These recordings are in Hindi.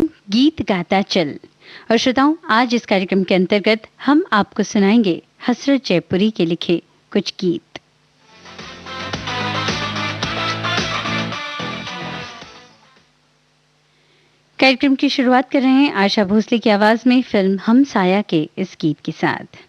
गीत गाता चल। और श्रोताओं, आज इस कार्यक्रम के अंतर्गत हम आपको सुनाएंगे हसरत जयपुरी के लिखे कुछ गीत। कार्यक्रम की शुरुआत कर रहे हैं आशा भोसले की आवाज में फिल्म हम साया के इस गीत के साथ।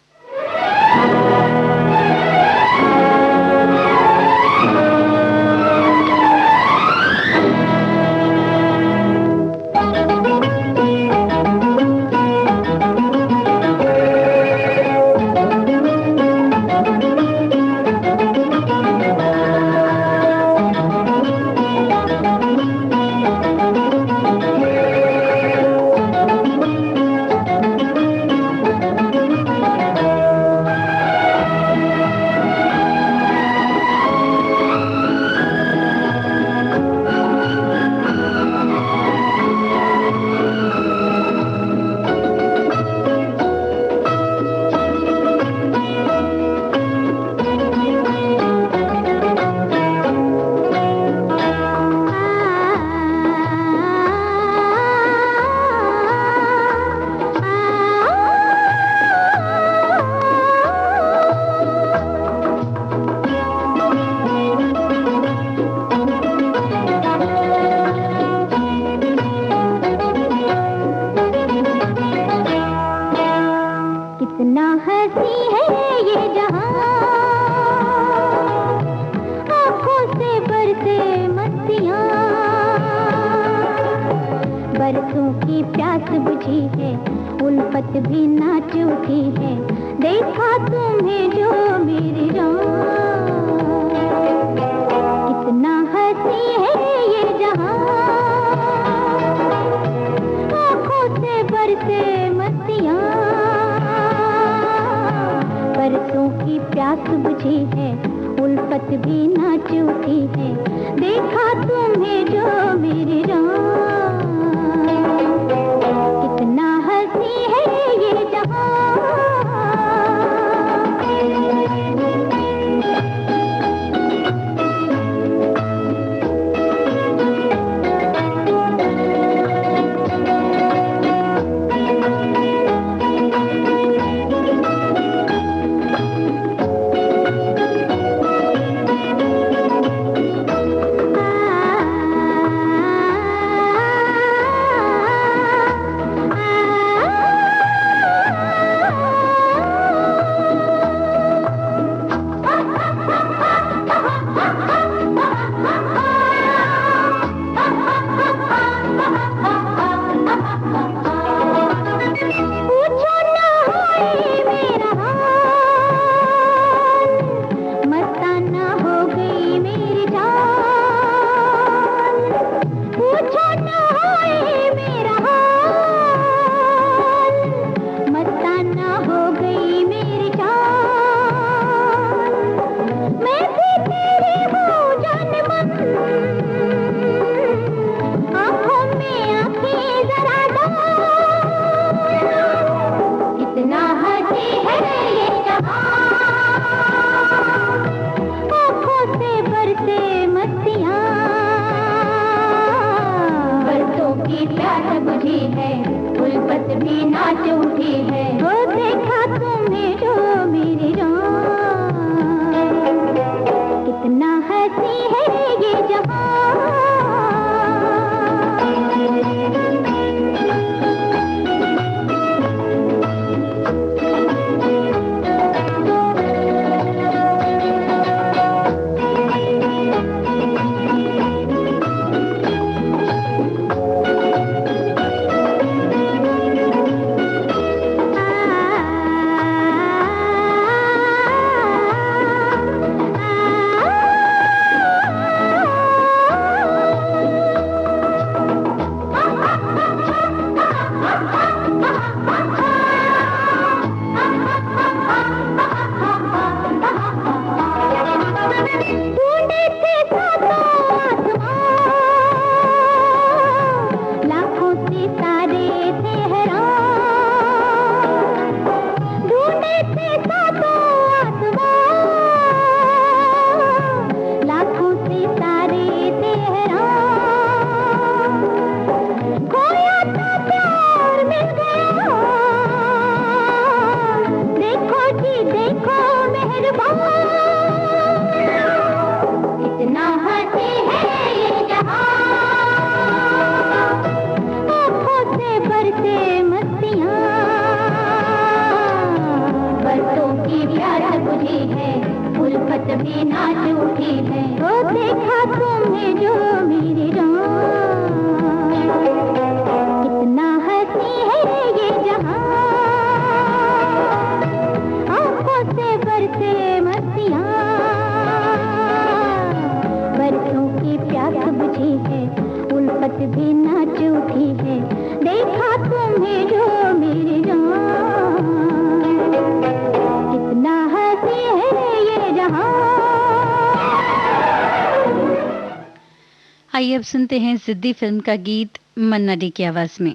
आइए अब सुनते हैं जिद्दी फिल्म का गीत मन्ना डे की आवाज में।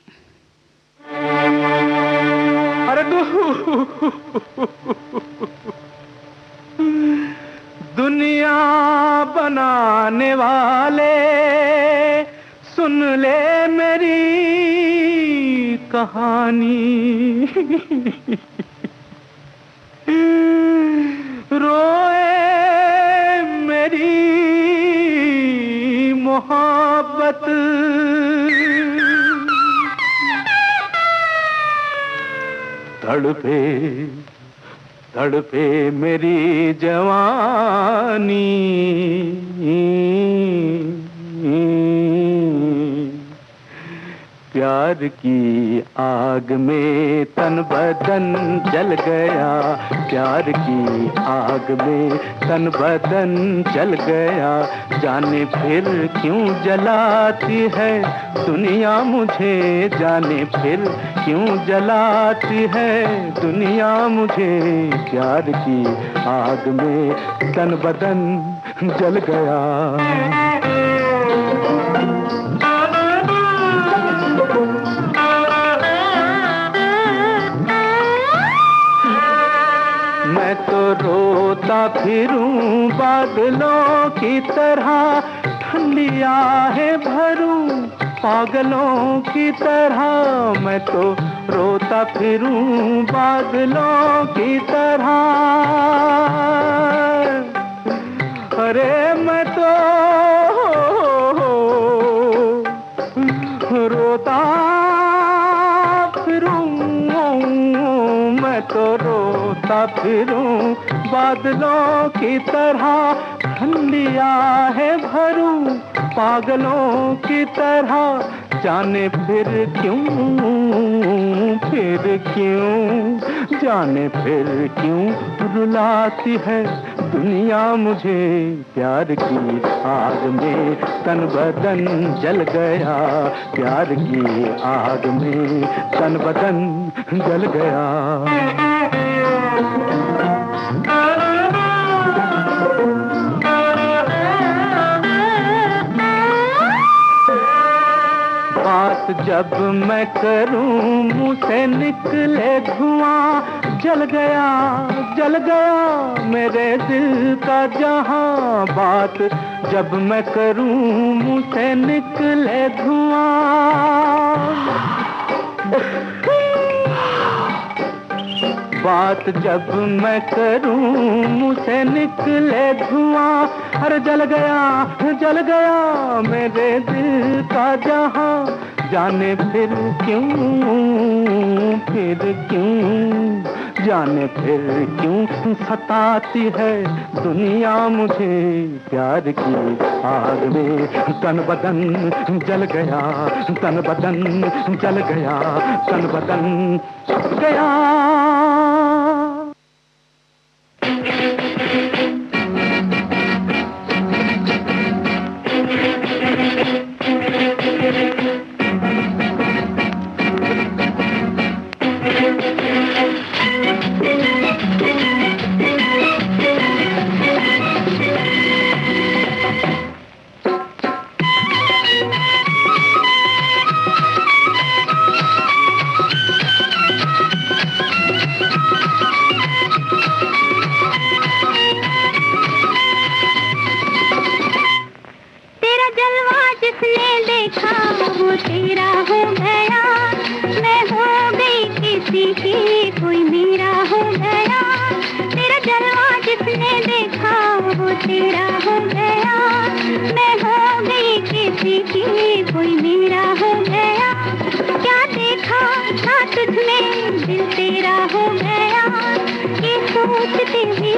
अरे दुनिया बनाने वाले सुन ले मेरी कहानी, रोए मेरी मोहब्बत, तड़पे तड़पे मेरी जवानी, प्यार की आग में तन बदन जल गया, प्यार की आग में तन बदन जल गया, जाने फिर क्यों जलाती है दुनिया मुझे, जाने फिर क्यों जलाती है दुनिया मुझे, प्यार की आग में तन बदन जल गया। मैं तो रोता फिरूं बादलों की तरह, ठंडी आहें भरूं पागलों की तरह, मैं तो रोता फिरूं बादलों की तरह, अरे मैं तो रोता फिरूं, मैं तो रोता फिरूं बादलों की तरह, ठंडी आहें भरूं पागलों की तरह, जाने फिर क्यों जाने फिर क्यों रुलाती है दुनिया मुझे, प्यार की आग में तन बदन जल गया, प्यार की आग में तन बदन जल गया। बात जब मैं करूं मुंह से निकले धुआं, जल गया मेरे दिल का जहां, बात जब मैं करूं मुंह से निकले धुआं, बात जब मैं करूं मुंह से निकले धुआं, अरे जल गया मेरे दिल का जहां, जाने फिर क्यों जाने फिर क्यों सताती है दुनिया मुझे, प्यार की आग में तन बदन जल गया, तन बदन जल गया, तन बदन गया।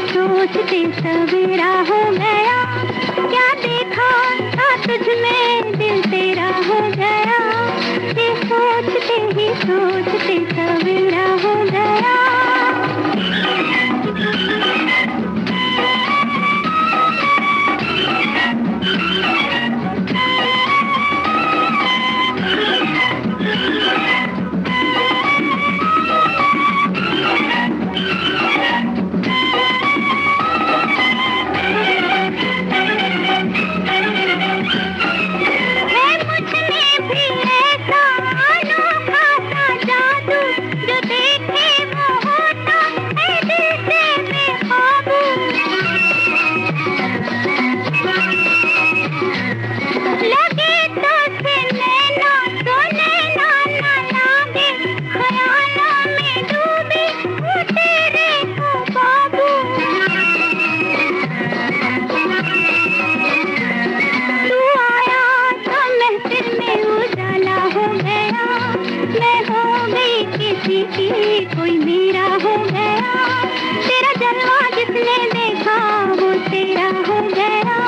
सोचते सवेरा हो गया, क्या देखा था तुझ में दिल तेरा हो गया, ये सोचते ही सोचते सवेरा हो गया। किसी की कोई मेरा हो गया, तेरा जलवा जिसने देखा वो तेरा हो गया,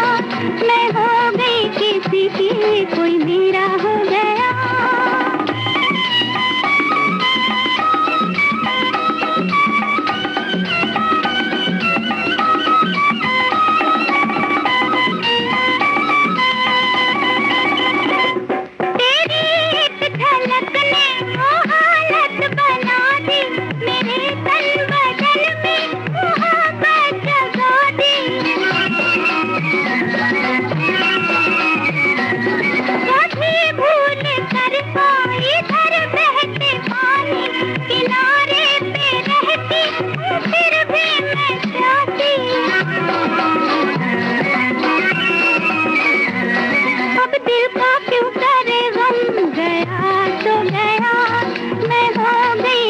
मैं हो गई किसी की कोई मेरा हो गया।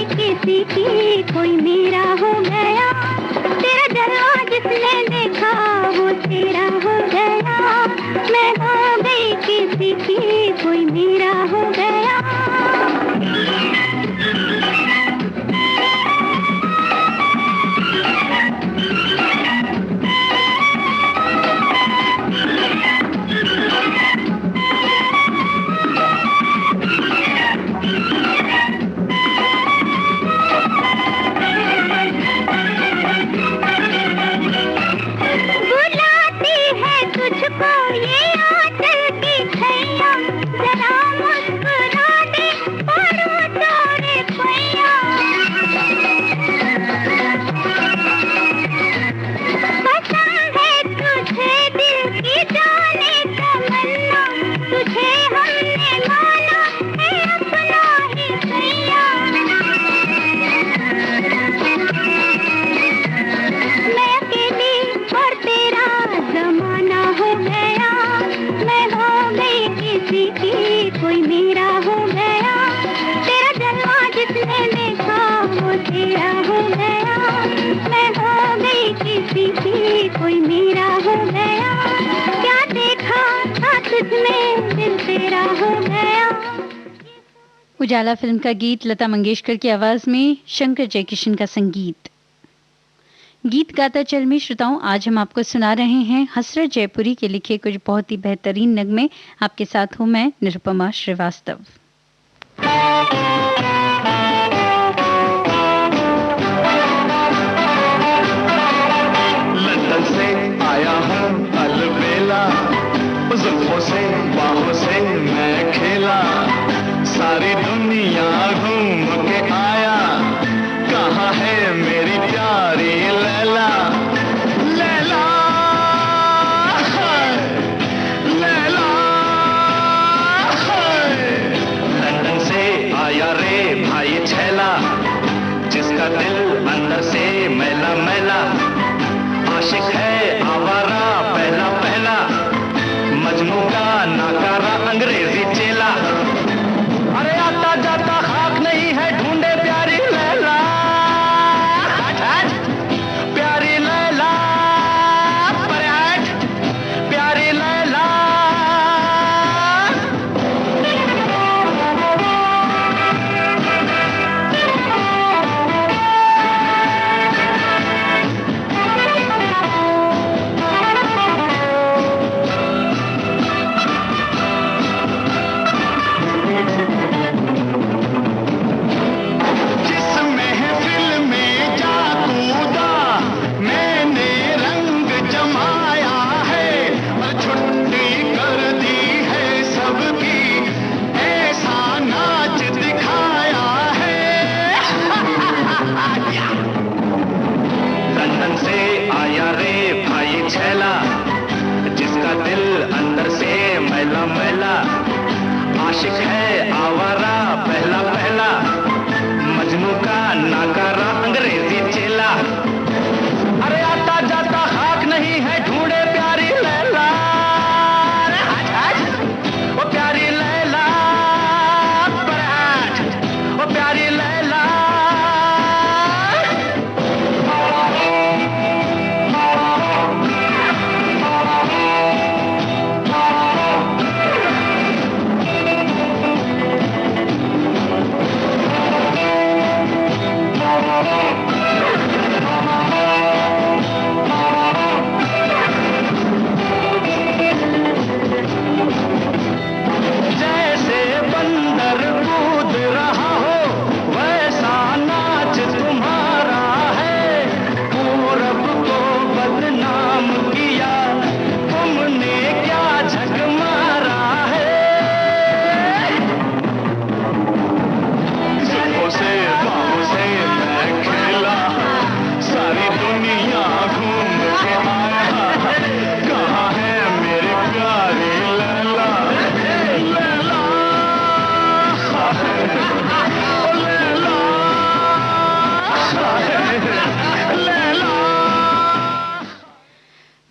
किसी की कोई मेरा हो गया, तेरा जलवा जिसने देखा वो तेरा हो गया, मैं हो गई किसी की कोई मेरा हो गया। कोई मेरा हो गया, तेरा जलवा जिसने देखा वो तेरा हो गया, मैं हो गई किसी की कोई मेरा हो गया, क्या देखा था तुझमें दिल तेरा हो गया। उजाला फिल्म का गीत लता मंगेशकर की आवाज में, शंकर जयकिशन का संगीत। गीत गाता चल में श्रोताओं, आज हम आपको सुना रहे हैं हसरत जयपुरी के लिखे कुछ बहुत ही बेहतरीन नगमे। आपके साथ हूं मैं निरुपमा श्रीवास्तव। लंदन से आया हूं अलबेला, जुल्फों से बाहों से मैं खेला, सारी दुनिया घूम के आया, कहाँ है मेरी प्यारी लैला, लैला लैला। लंदन से आया रे भाई छैला, जिसका दिल अंदर से मैला मैला, आशिक है आवारा पहला पहला, मजनू का नाकारा अंग्रेजी चेला, अरे आता जाता खाक नहीं है ढूंढे प्यारी लैला, प्यारी लैला, प्यारी लैला।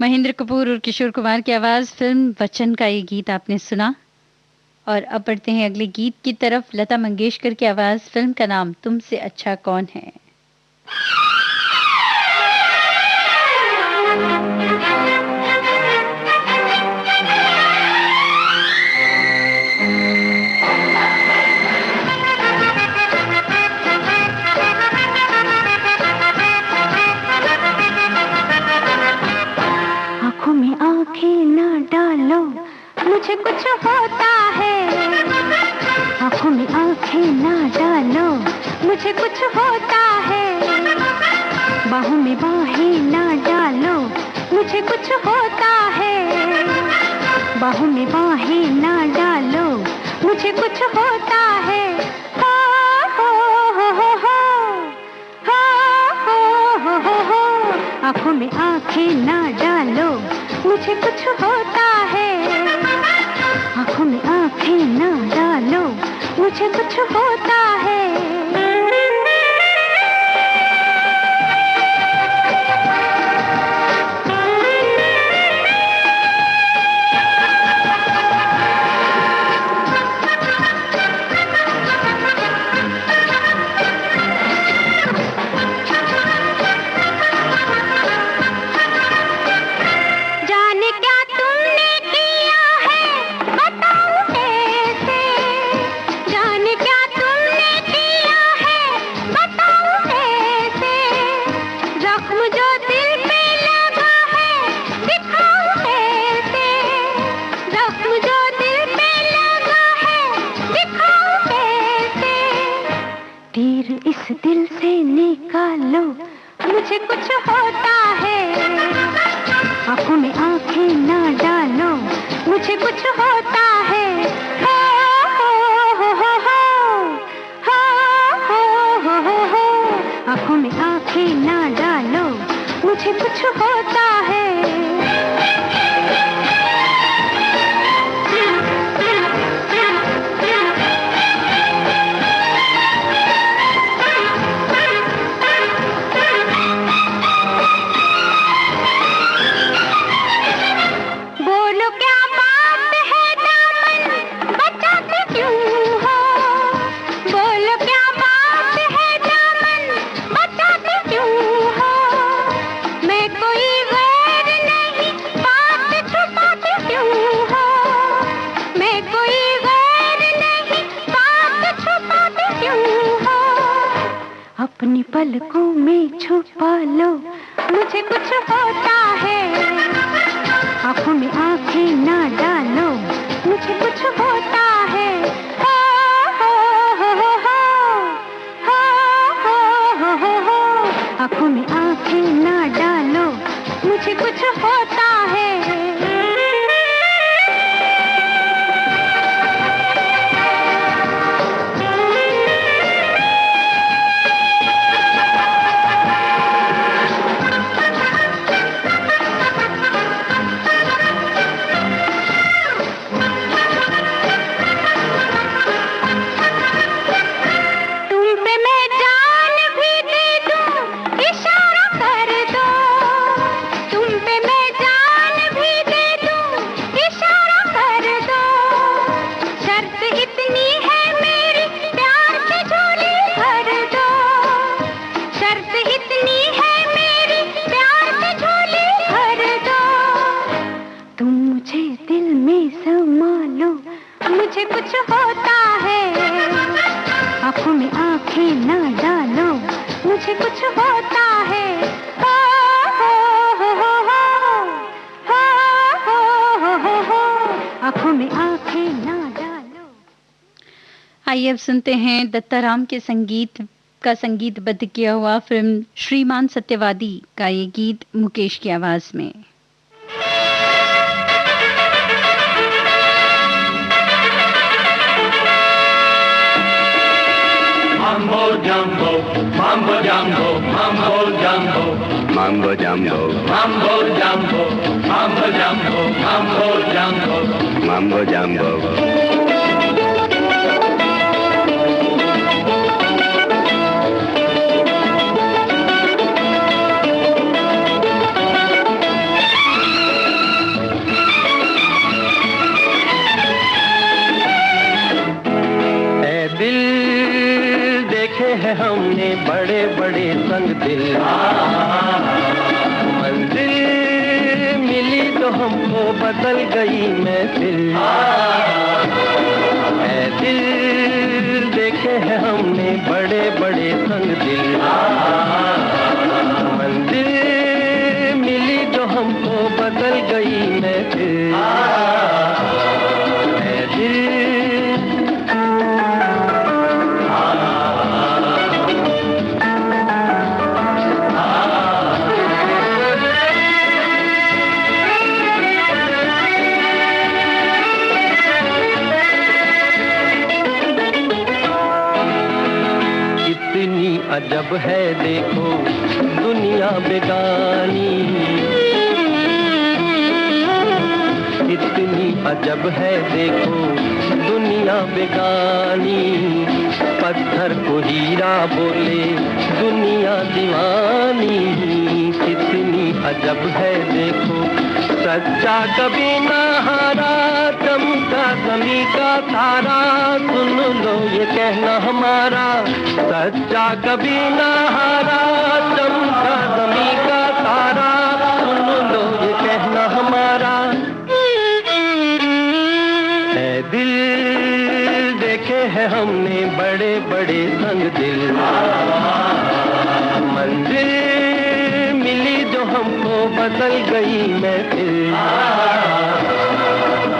महेंद्र कपूर और किशोर कुमार की आवाज, फिल्म वचन का ये गीत आपने सुना। और अब बढ़ते हैं अगले गीत की तरफ। लता मंगेशकर की आवाज, फिल्म का नाम तुमसे अच्छा कौन है। आंखों में आंखें ना डालो, मुझे कुछ होता है। आंखों में आंखें ना डालो, मुझे कुछ होता है। बाहों में बाहें ना डालो, मुझे कुछ होता है। बाहों में बाहें ना डालो, मुझे कुछ होता है। हो हो हो हो हो हो हो हो। आंखों में आंखें ना डालो, मुझे कुछ होता है। आंखों में आंखें ना डालो, मुझे कुछ होता है। इस दिल से निकालो, मुझे कुछ होता है। आंखों में आंखें ना डालो, मुझे कुछ होता है। हो हो हो हो हो हो हो हो। आंखों में आंखें ना डालो, मुझे कुछ होता है। अपनी पलकों में छुपा लो, मुझे कुछ होता है। आंखों में आंखें ना डालो, मुझे कुछ होता है। हो हो हो हो हो हो हो हो। आंखों में आंखें ना डालो, मुझे कुछ होता है। कुछ होता है। आंखों में आंखें ना डालो, मुझे कुछ होता है। हो हो हो हो हो हो हो हो। आंखों में आंखें ना डालो। आइए अब सुनते हैं दत्ताराम के संगीत का संगीतबद्ध किया हुआ फिल्म श्रीमान सत्यवादी का ये गीत मुकेश की आवाज में। Mambo jumbo, mambo jumbo, mambo jumbo, mambo jumbo, mambo jumbo, mambo jumbo, mambo jumbo, mambo jumbo. देखे हैं हमने बड़े बड़े संग दिल, मंजिल मिली तो हमको बदल गई महफिल। ऐ दिल देखे हैं हमने बड़े बड़े संग दिल, मंजिल मिली तो हमको बदल गई महफिल। ऐ दिल अजब है देखो दुनिया बेगानी, इतनी अजब है देखो दुनिया बेगानी। पत्थर को हीरा बोले दुनिया दीवानी, कितनी अजब है देखो। सच्चा कभी ना हारा, चमका ज़मीं का तारा, सुन लो ये कहना हमारा। सच्चा कभी ना हारा, चमका ज़मीं का तारा, सुन लो ये कहना हमारा। ऐ दिल देखे हैं हमने बड़े बड़े संग दिल, मंजिल मिली जो हमको बदल गई महफिल।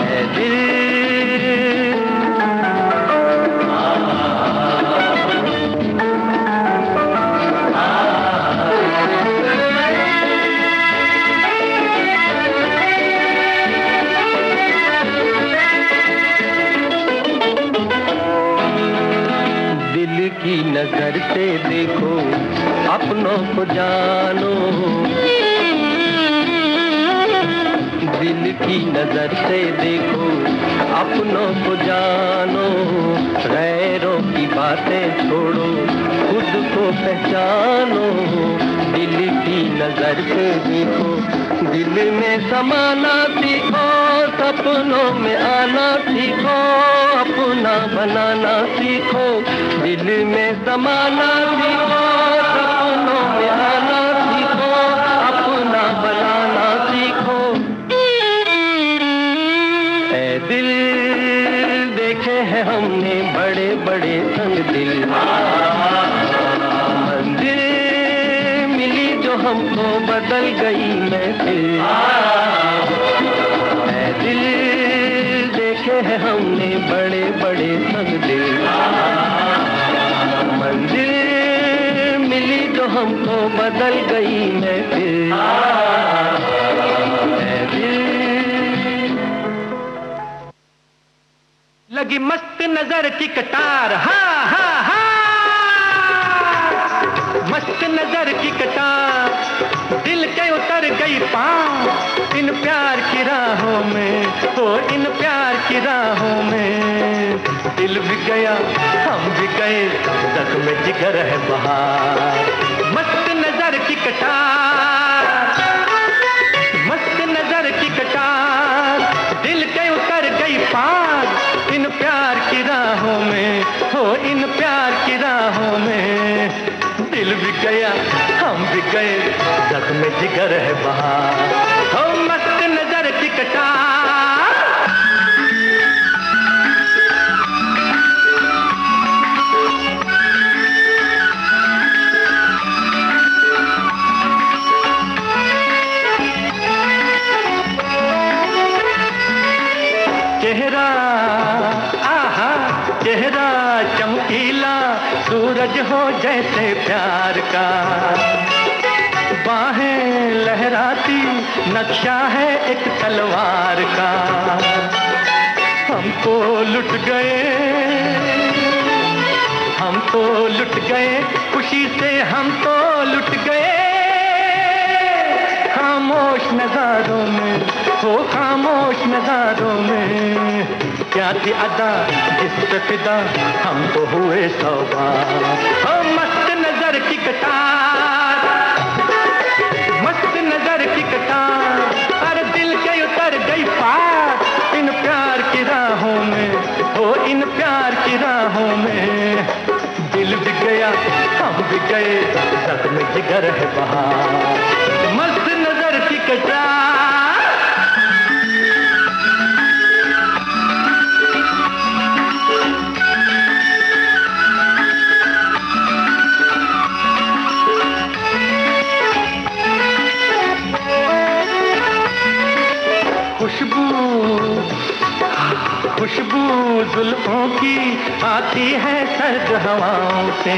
ऐ दिल की नजर से देखो अपनों को जानो, दिल की नजर से देखो अपनों को जानो। गैरों की बातें छोड़ो खुद को पहचानो, दिल की नजर से देखो दिल में समाना सीखो। सपनों में आना सीखो, अपना बनाना सीखो। दिल में समाना सीखो, सपनों में आना सीखो, अपना बनाना सीखो। ऐ दिल देखे हैं हमने बड़े बड़े संग दिल, मंजिल मिली जो हमको बदल गई महफिल। ऐ दिल देखे हैं हमने बड़े बड़े संग दिल, मंजिल मिली जो हमको बदल गई महफिल। ऐ दिल लगी मस्त नजर की कटार, हा हा हा, मस्त नजर की कटार, दिल के उतर गई पार इन प्यार की राहों में, हो इन प्यार की राहों में। दिल भी गया हम भी गए, जख्म जिगर है बहार। मस्त नजर की कटार, मस्त नजर की कटार, दिल के उतर गई पार इन प्यार की राहों में, हो इन प्यार की राहों में। दिल भी गया हम भी गए, जख्म जिगर है बहार। हो मस्त नजर की कटार। चेहरा आहा, चेहरा चमकीला, सूरज हो जैसे प्यार का। बाहें लहराती, नक्शा है एक तलवार का। हम तो लुट गए, हम तो लुट गए, खुशी से हम तो लुट गए। खामोश नजारों में, हो खामोश नजारों में, क्या थी अदा जिस पे फिदा हम तो हुए सवार। हो मस्त नजर की कटार, मस्त नजर की कटार, अरे दिल के उतर गई पार इन प्यार की राहों में, हो इन प्यार की राहों में। भी गए जख्म जिगर है बहार। मस्त नजर की कटार, खुशबू जुल्फों की आती है सर्द हवाओं से।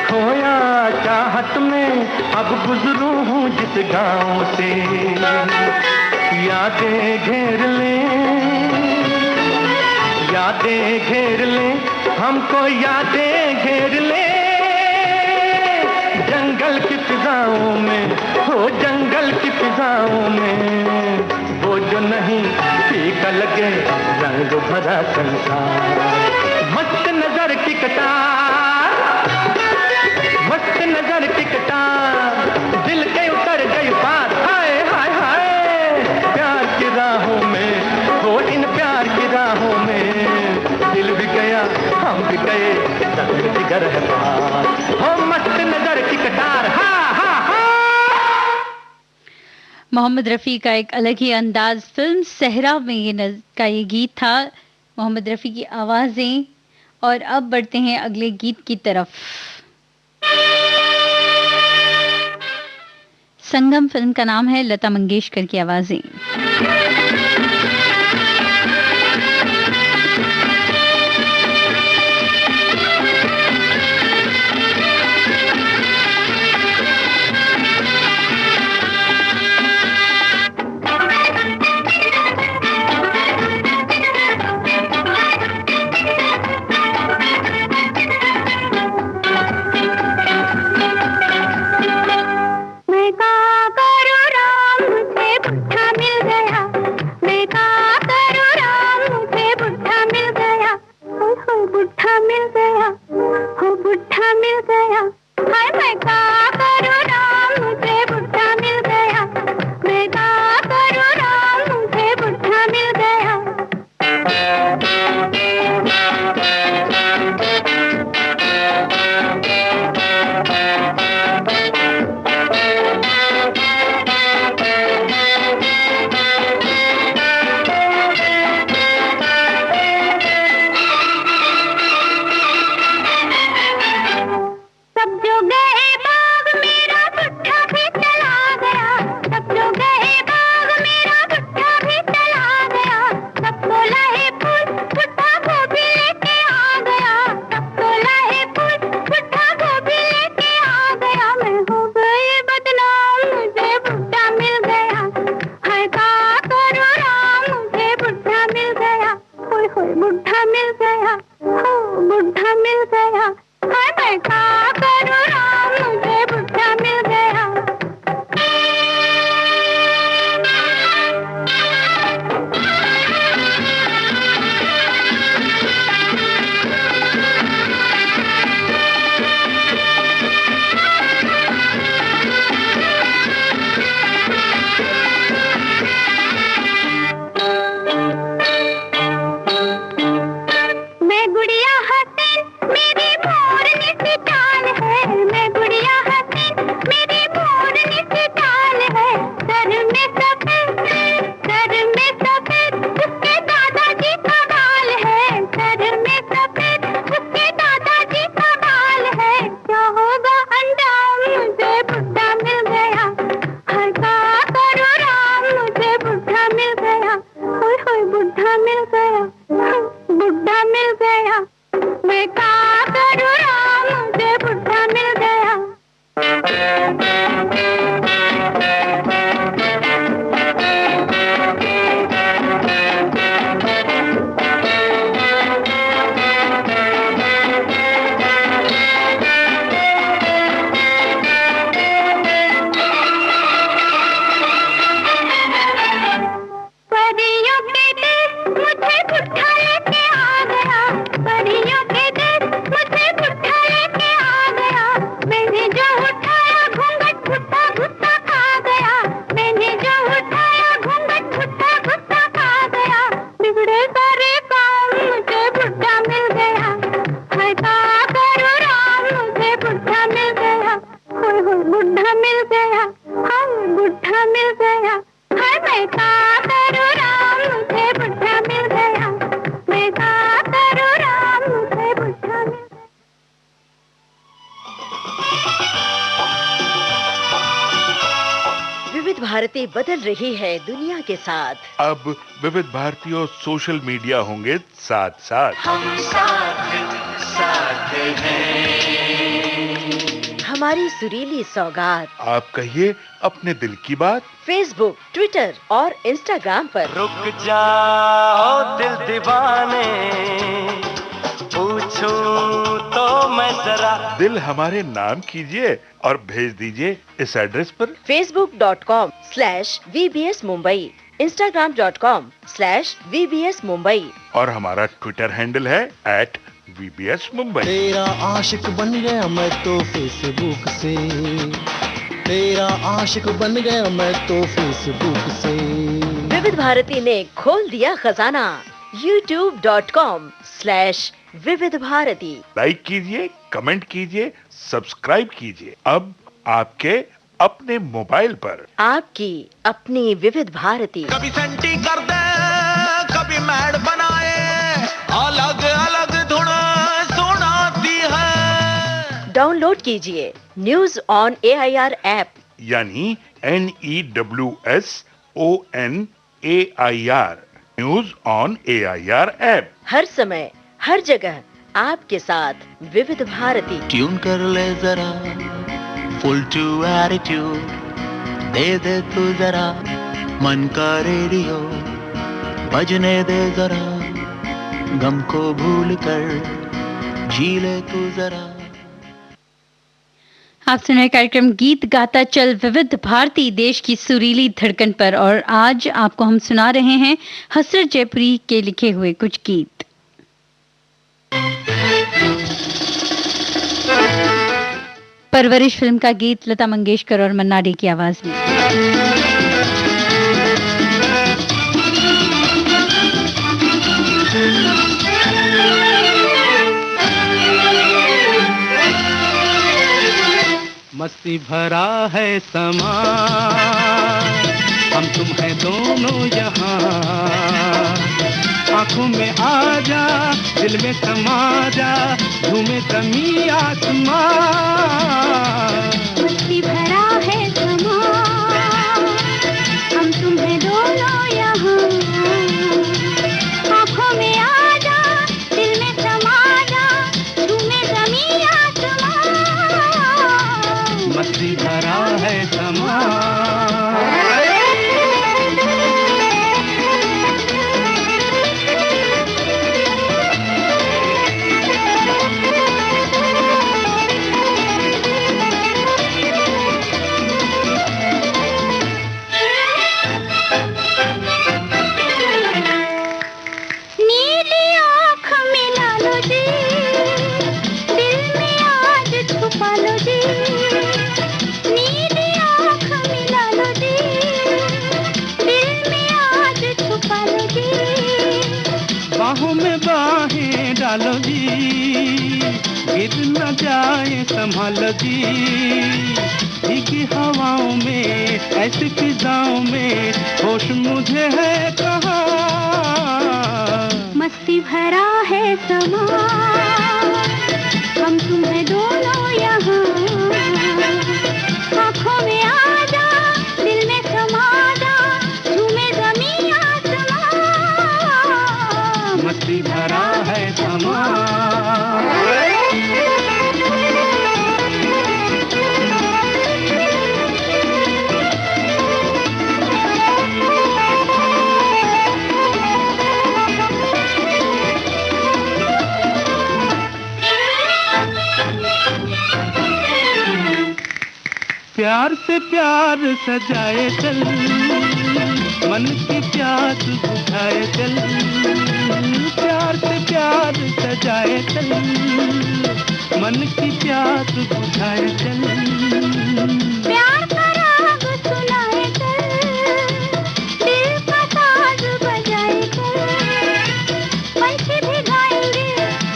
खोया चाहत में अब गुजरू हूँ जिस गाँव से। यादें घेर ले, यादें घेर ले, हमको यादें घेर ले। जंगल की फिजाओं में, हो जंगल की फिजाओं में, वो जो नहीं फीका लगे रंग भरा संसार। मस्त नजर की कटार, मस्त नजर की कटार, दिल के उतर गई पार। हाय हाय हाय, प्यार की राहों में, वो इन प्यार की राहों में, दिल भी गया हम भी गए जख्म जिगर है बहार। हो मस्त नजर की कटार, हा हा हा। मोहम्मद रफ़ी का एक अलग ही अंदाज, फिल्म सहरा में ये गीत था, मोहम्मद रफ़ी की आवाज़ें। और अब बढ़ते हैं अगले गीत की तरफ। संगम फिल्म का नाम है, लता मंगेशकर की आवाज़ें। मैं गुड़िया हसन मेरी मोरनी सी चाल है। भारती बदल रही है दुनिया के साथ। अब विविध भारती और सोशल मीडिया होंगे साथ साथ। हम साथ साथ हैं। हमारी सुरीली सौगात। आप कहिए अपने दिल की बात। फेसबुक, ट्विटर और इंस्टाग्राम पर। रुक जाओ दिल दीवाने, पूछूं तो मैं जरा। दिल हमारे नाम कीजिए और भेज दीजिए इस एड्रेस पर। facebook.com/VBS Mumbai, Instagram.com/VBS Mumbai और हमारा ट्विटर हैंडल है @VBS Mumbai। तेरा आशिक बन गया मैं तो फेसबुक से, तेरा आशिक बन गया मैं तो फेसबुक से। विविध भारती ने खोल दिया खजाना। youtube.com/विविध भारती। लाइक कीजिए, कमेंट कीजिए, सब्सक्राइब कीजिए। अब आपके अपने मोबाइल पर आपकी अपनी विविध भारती। कभी सेंटी कर दे, कभी मैड बनाए, अलग अलग धुन सुनाती है। डाउनलोड कीजिए न्यूज ऑन AIR ऐप, यानी NEWSONAIR, news on AIR app. हर समय हर जगह आपके साथ विविध भारती। ट्यून कर ले जरा फुल टू एटीट्यूड, दे दे तू जरा मन का रेडियो, बजने दे जरा गम को भूल कर, जी ले तू जरा। आप सुन रहे कार्यक्रम गीत गाता चल विविध भारती देश की सुरीली धड़कन पर, और आज आपको हम सुना रहे हैं हसरत जयपुरी के लिखे हुए कुछ गीत। परवरिश फिल्म का गीत लता मंगेशकर और मन्ना डे की आवाज में। मस्ती भरा है समा, हम तुम हैं दोनों यहाँ। आंखों में आ जा, दिल में समा जा, झूमे जमी आसमां। मस्ती भरा है समा, हम तुम हैं दोनों यहाँ। आँखों में आ जा, दिल में समा जा, झूमे जमी आसमां। मस्ती भरा है समा। डालो जी, गिर न जाए संभालो जी। भीगी हवाओं में, ऐसी फिजाओं में, होश मुझे है कहाँ। मस्ती भरा है समा, हम तुम हैं दोनों यहाँ। आँखों में आ जा, दिल में समा जा, झूमे ज़मीं आसमां। मस्ती भरा है समा। प्यार से प्यार सजाए चल, मन की प्यास बुझाए चल। प्यार से प्यार सजाए चल, मन की प्यास बुझाए चल। प्यार का राग सुनाए चल, दिल का साज बजाए चल। पंछी भी गाएंगे,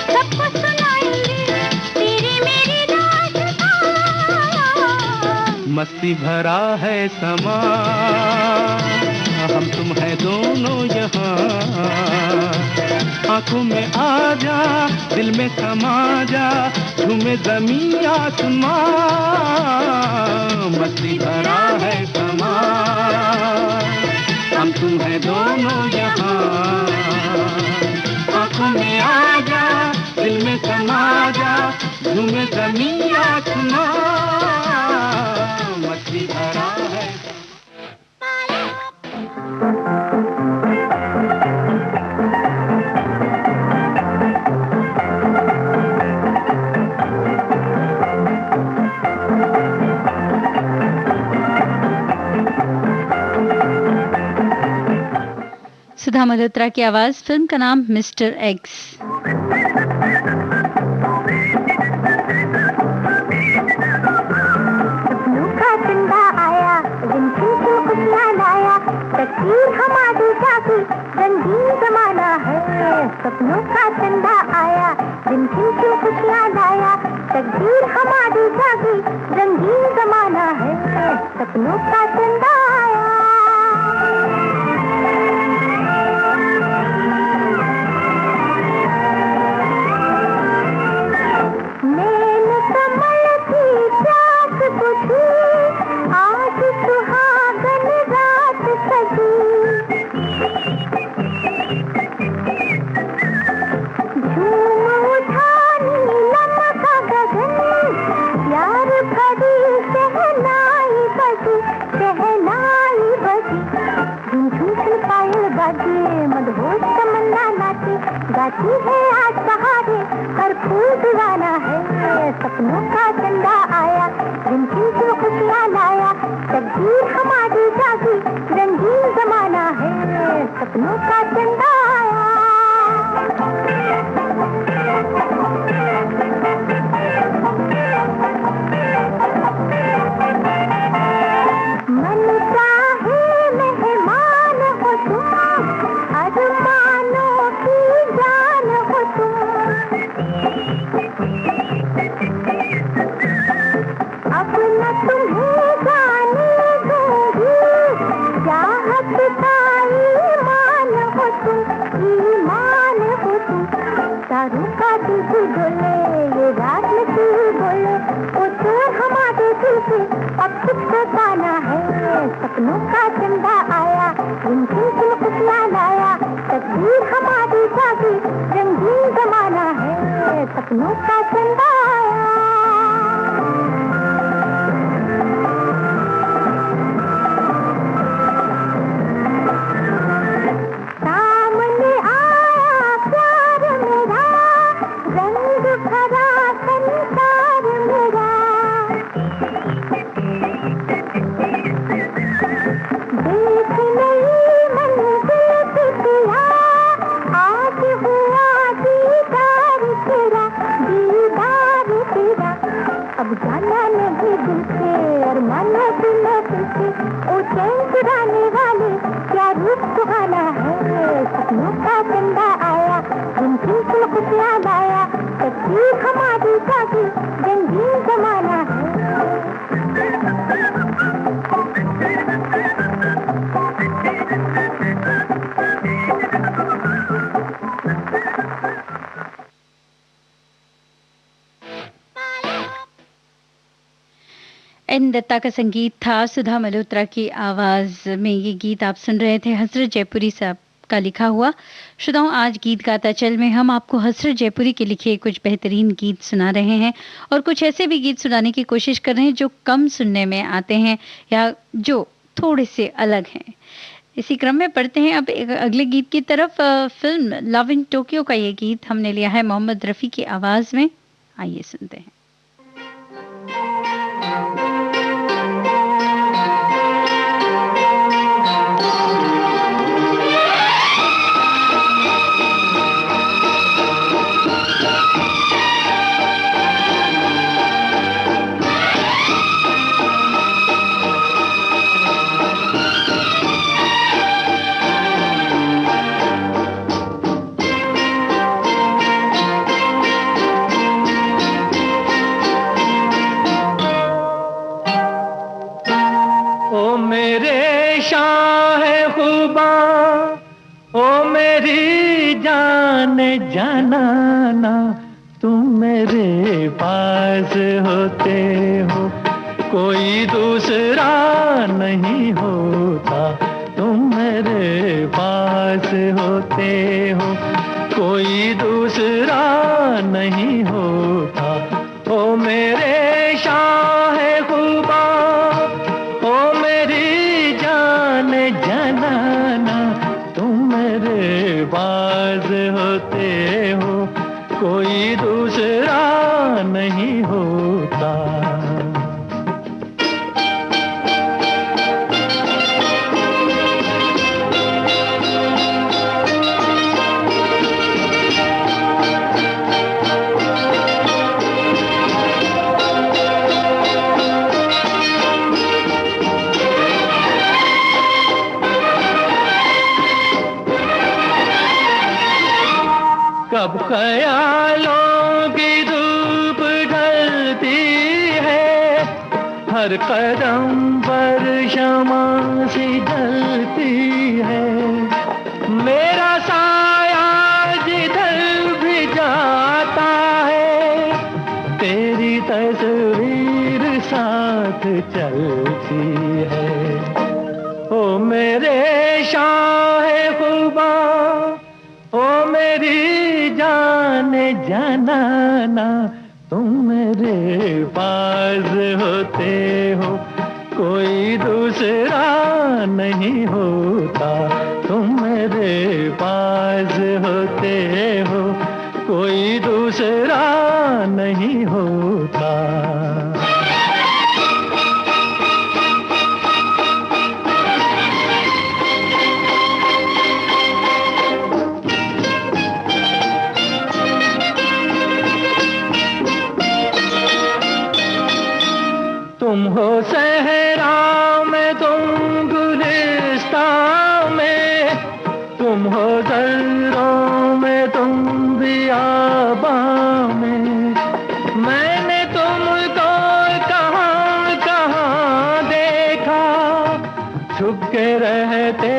सबको सुनाएंगे, तेरी मेरी दास्तां। मस्ती भरा है समा, हम तुम है दोनों यहाँ। आंखों में आ जा, दिल में समा जा, झूमे ज़मीं आसमां, मस्ती भरा है समा। हम तुम है दोनों यहाँ। आंखों में आ जा, दिल में समा जा, झूमे ज़मीं आसमां, मस्ती भरा है। सुधा मल्होत्रा की आवाज, फिल्म का नाम मिस्टर एक्स। सपनों का चंदा आया, रिमझिम से खुशियाँ लाया, तकदीर हमारी जागी, रंगीन जमाना है। सपनों का चंदा आया, रिमझिम से खुशियाँ लाया, तकदीर हमारी जागी, रंगीन जमाना है। सपनों का चंदा आया। मैंने कमल की प्यास बुझी, आज सुहागन रात सजी। झूम उठा नीलम का गगन, प्यार भरी शहनाई बजी, शहनाई बजी। झुमझुम से पायल बाजे, मदहोश तमन्ना नाचे, गाती है आज बहारे, हर फूल दीवाना है। सपनों का चंदा आया, रिमझिम से खुशियाँ लाया, तकदीर हमारी जागी, रंगीन जमाना है। सपनों का चंदा आया। मन चाहे मेहमान हो तुम, अरमानों की जान हो तुम। अब न तुम्हें जाने दूंगी, चाहत का ईमान हो तुम, ईमान हो तुम। चारों का दिल डोले, ये रात में तू बोले, ओ चोर हमारे दिल से अब कुछ बताना है। सपनों का चंदा आया, रिमझिम से खुशियाँ लाया, तकदीर हमारी जागी, रंगीन जमाना है। सपनों का चंदा आया। सामने आया प्यार मेरा, रंग भरा संसार मेरा। देख नहीं मंजिल दिया, आज हुआ दीदार तेरा, दीदार तेरा। अब जाना नहीं दिल से, और मानो दिल से, ओ चैन चुराने वाले, क्या रूप सुहाना है। सपनों का चंदा आया, रिमझिम से खुशियाँ लाया, तकदीर हमारी जागी, रंगीन जमाना है। एन दत्ता का संगीत था, सुधा मल्होत्रा की आवाज में ये गीत आप सुन रहे थे, हसरत जयपुरी साहब का लिखा हुआ। श्रोताओं, आज गीत गाता चल में हम आपको हसरत जयपुरी के लिखे कुछ बेहतरीन गीत सुना रहे हैं, और कुछ ऐसे भी गीत सुनाने की कोशिश कर रहे हैं जो कम सुनने में आते हैं या जो थोड़े से अलग हैं। इसी क्रम में पढ़ते हैं अब अगले गीत की तरफ। फिल्म लव इन टोक्यो का ये गीत हमने लिया है मोहम्मद रफ़ी की आवाज में। आइए सुनते हैं। जाना ना तुम मेरे पास होते हो, कोई दूसरा नहीं होता, तुम मेरे पास होते हो, कोई दूसरा नहीं होता। ओ मेरे शाह खुबा, ओ मेरी जान जनाना, तुम मेरे पास होते हो, कोई दूसरा नहीं होता। कब ख्यालों की धूप ढलती है, हर कदम पर शमा सी जलती है, मेरा साया जिधर भी जाता है, तेरी तस्वीर साथ चलती है। ओ मेरे शाह खुबा, ओ मेरी जान जनाना, तुम मेरे पास होते हो, कोई दूसरा नहीं होता, तुम मेरे पास होते हो, कोई दूसरा नहीं होता। तुम हो सहरा में, तुम गुलिस्तां में, तुम हो दर्रों में, तुम बियाबां में, मैंने तुमको कहाँ कहाँ देखा, छुप के रहते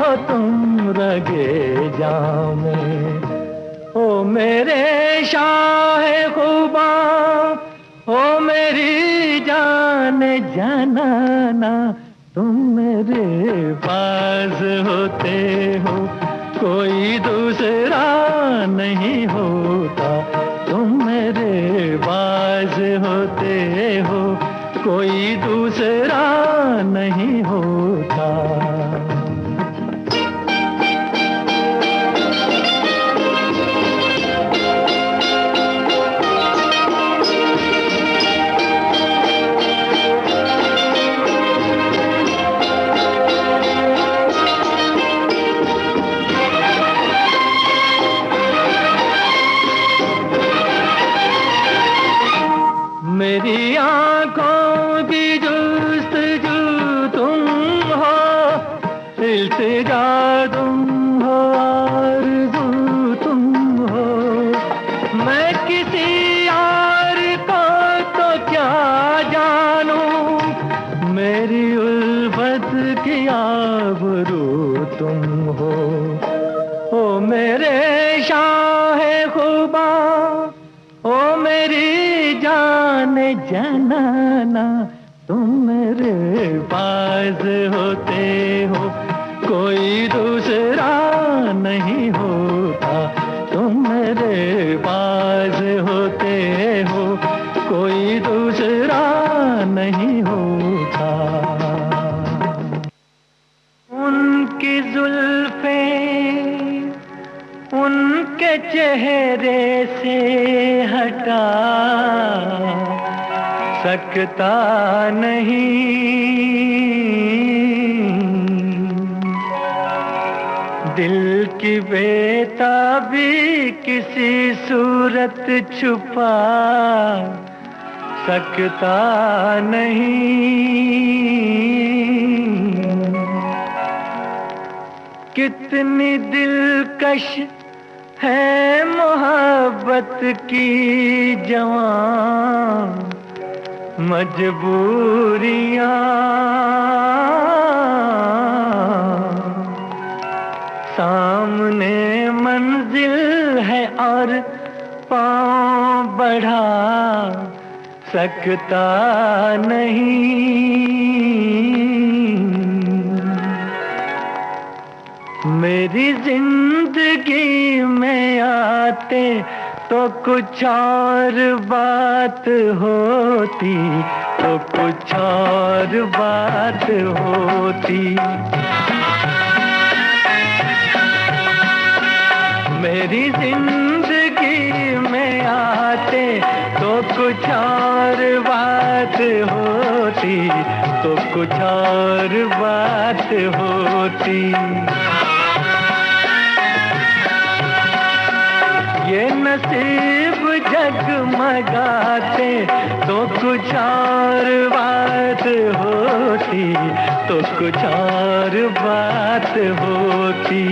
हो तुम रगे जां में। ओ मेरे शाह खुबा, ओ मेरी जान जनाना, तुम मेरे पास होते हो, कोई दूसरा नहीं होता, तुम मेरे पास होते हो, कोई दूसरा नहीं होता। मेरी आंखों की जुस्तजू तुम हो, इल्तिजा तुम हो, आरज़ू तुम हो, मैं किसी यार को तो क्या जानूं, मेरी उल्फत की आबरू तुम हो। ओ मेरे शाह खुबा, ओ मेरी जान जनाना, तुम मेरे पास होते हो, कोई दूसरा नहीं होता, तुम मेरे पास होते हो, कोई दूसरा नहीं होता। उनकी जुल्फे उनके चेहरे से हटा सकता नहीं, दिल की बेताबी किसी सूरत छुपा सकता नहीं। कितनी दिलकश है मोहब्बत की जवां मजबूरियां, सामने मंजिल है और पाँव बढ़ा सकता नहीं। मेरी जिंदगी में आते तो कुछ और बात होती, तो कुछ और बात होती। मेरी जिंदगी में आते तो कुछ और बात होती, तो कुछ और बात होती। ये नसीब जगमगाते तो कुछ और बात होती, तो कुछ और बात होती।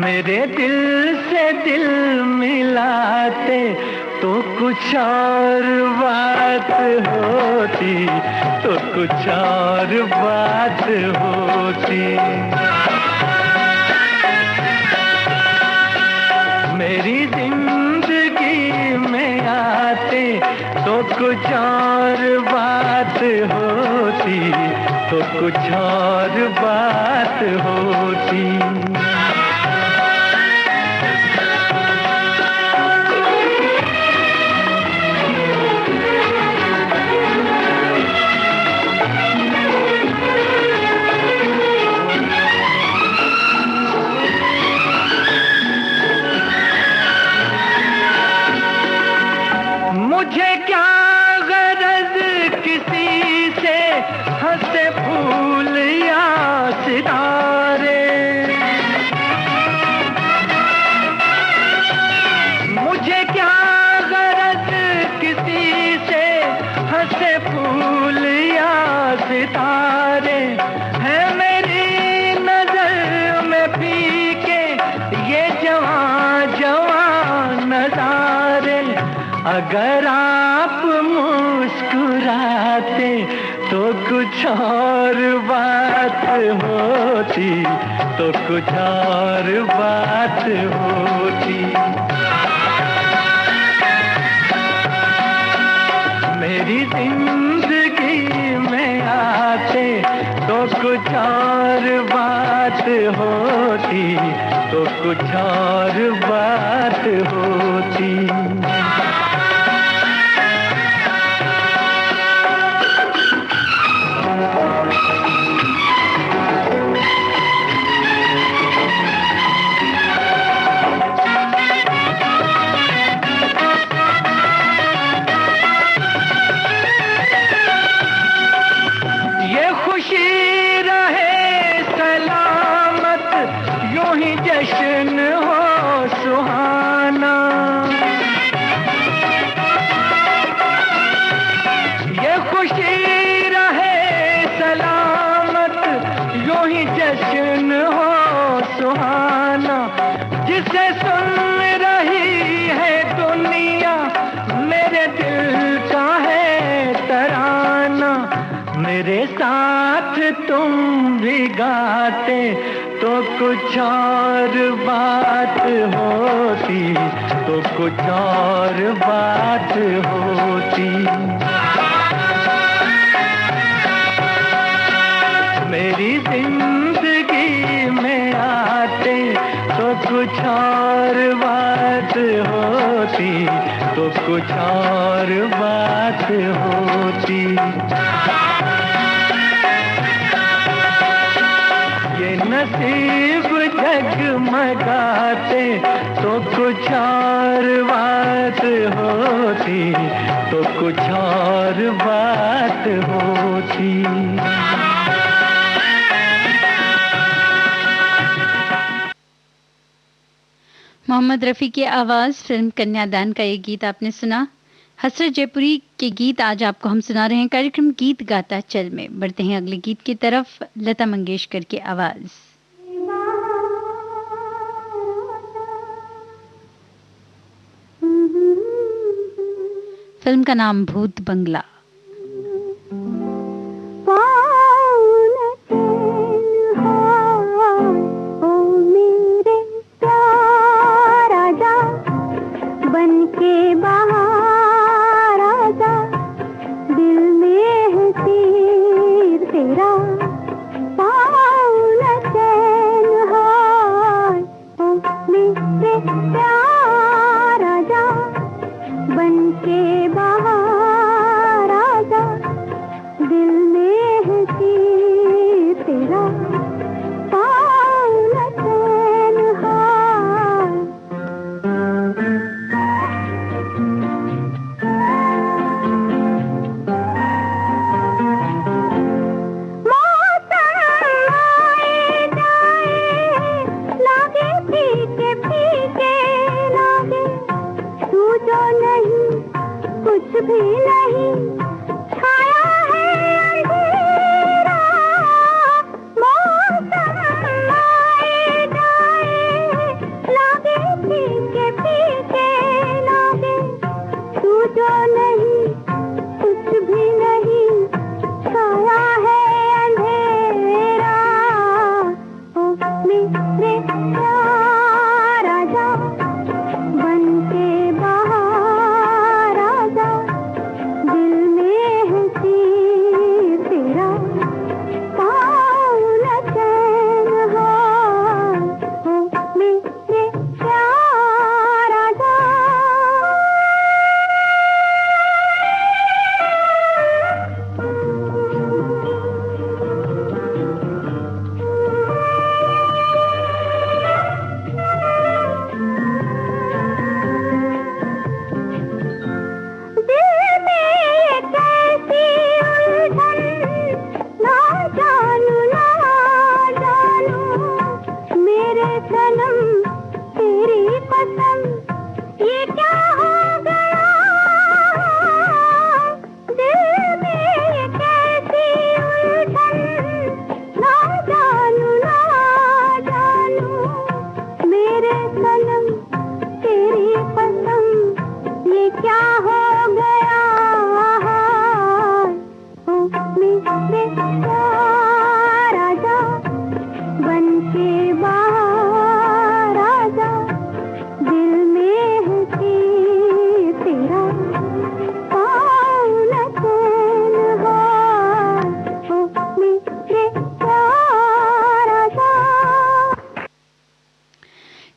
मेरे दिल से दिल मिलाते तो कुछ और बात होती, तो कुछ और बात होती। मेरी जिंदगी में आते तो कुछ और बात होती, तो कुछ और बात होती। मुझे क्या गरज किसी से हंसे फूल या सितारे, मुझे क्या गरज किसी से हंसे फूल या सितारे। है मेरी नजर में फीके ये जवां जवां नजारे। अगर आप मुस्कुराते तो कुछ और बात होती, तो कुछ और बात होती। मेरी जिंदगी में आते तो कुछ और बात होती, तो कुछ और बात होती। जश्न हो सुहाना, ये खुशी रहे सलामत, यूं ही जश्न हो सुहाना। जिसे सुन रही है दुनिया मेरे दिल का है तराना। मेरे साथ तुम भी गाते तो कुछ और बात होती, तो कुछ और बात होती। मेरी जिंदगी में आते तो कुछ और बात होती, तो कुछ और बात होती। ये नसीब जगमगाते तो कुछ और बात होती, तो कुछ और बात होती। मोहम्मद रफ़ी की आवाज़, फिल्म कन्यादान का ये गीत आपने सुना। हसरत जयपुरी के गीत आज आपको हम सुना रहे हैं कार्यक्रम गीत गाता चल में। बढ़ते हैं अगले गीत की तरफ, लता मंगेशकर की आवाज़। फिल्म का नाम भूत बंगला।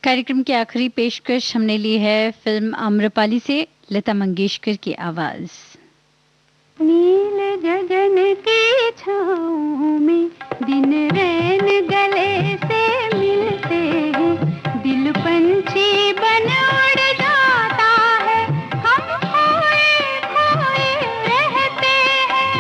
कार्यक्रम की आखिरी पेशकश हमने ली है फिल्म आम्रपाली से लता मंगेशकर की आवाज। नील गगन की छाँव में दिन रैन गले से मिलते हैं, दिल पंछी बन उड़ जाता है, हम खोए खोए रहते हैं।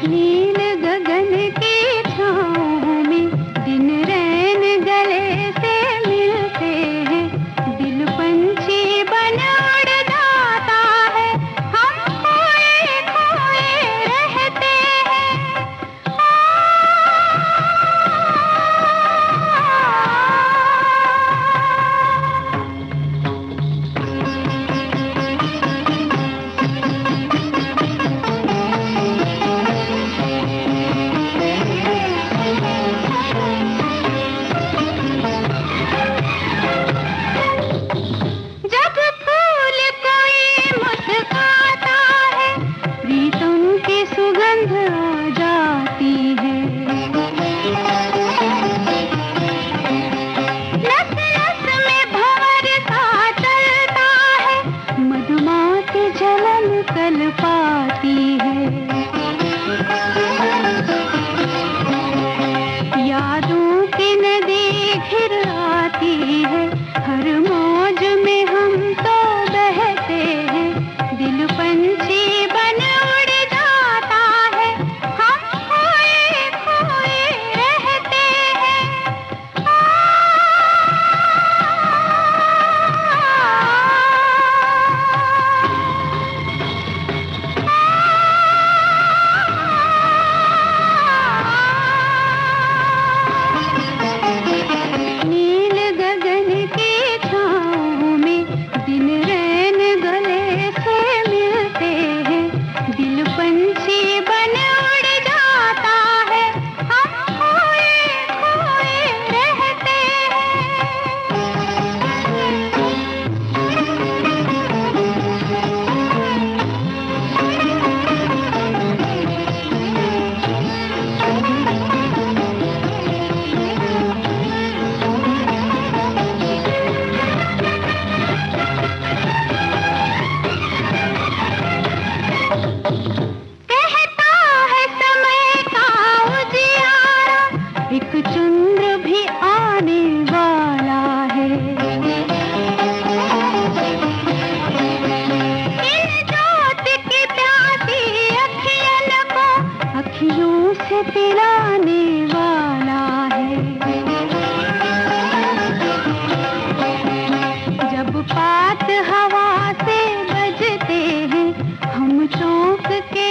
नील गगन की छाँव में दिन रैन गले चंद्र भी आने वाला है। इन जोत की प्यासी अखियों को अखियों से पिलाने वाला है। जब पात हवा से बजते हैं हम चौंक के